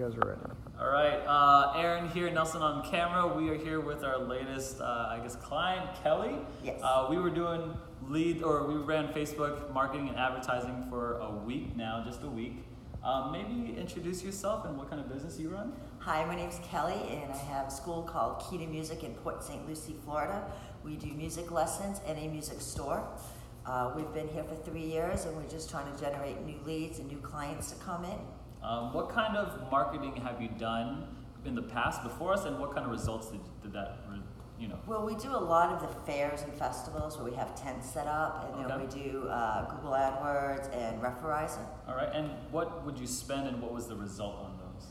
guys are ready. All right, Aaron here, Nelson on camera. We are here with our latest, client, Kelly. Yes. We ran Facebook marketing and advertising for a week now, just a week. Maybe introduce yourself and what kind of business you run. Hi, my name's Kelly, and I have a school called Key to Music in Port St. Lucie, Florida. We do music lessons and a music store. We've been here for 3 years, and we're just trying to generate new leads and new clients to come in. What kind of marketing have you done in the past before us, and what kind of results did that? Well, we do a lot of the fairs and festivals where we have tents set up, and then we do Google AdWords and Referizer. All right, and what would you spend, and what was the result on those?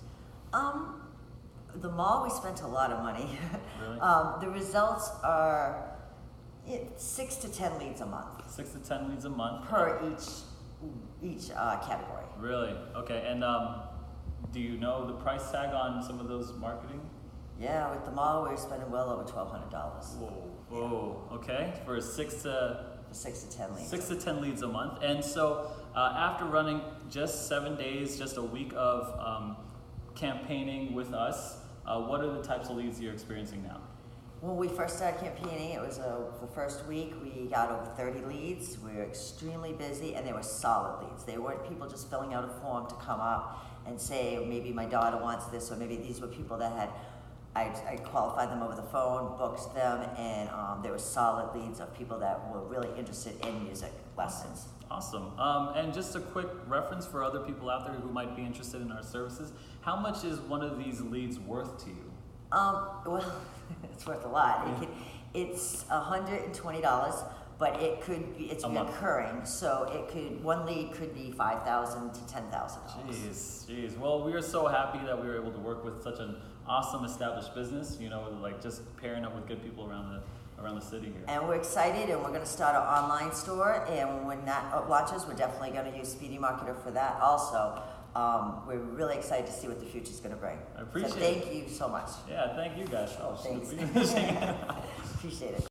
The mall, we spent a lot of money. Really? The results are 6 to 10 leads a month. 6 to 10 leads a month Per each category. Really? Okay, and do you know the price tag on some of those marketing? Yeah, with the mall, we're spending well over $1,200. Whoa, okay, for 6 to 10 leads. 6 to 10 leads a month. And so after running just 7 days, just a week of campaigning with us, what are the types of leads you're experiencing now? When we first started campaigning, it was the first week, we got over 30 leads. We were extremely busy, and they were solid leads. They weren't people just filling out a form to come up and say, maybe my daughter wants this, or maybe these were people that had, I qualified them over the phone, booked them, and there were solid leads of people that were really interested in music lessons. Awesome. And just a quick reference for other people out there who might be interested in our services. How much is one of these leads worth to you? Well, it's worth a lot. It's $120, but it's recurring, so one lead could be $5,000 to $10,000. Jeez. Well, we are so happy that we were able to work with such an awesome established business, like just pairing up with good people around the city here. And we're excited, and we're going to start an online store, and when that launches, we're definitely going to use Speedy Marketer for that also. We're really excited to see what the future is going to bring. I appreciate it. Thank you so much. Yeah, thank you guys. Oh, Thanks. shoot. Appreciate it.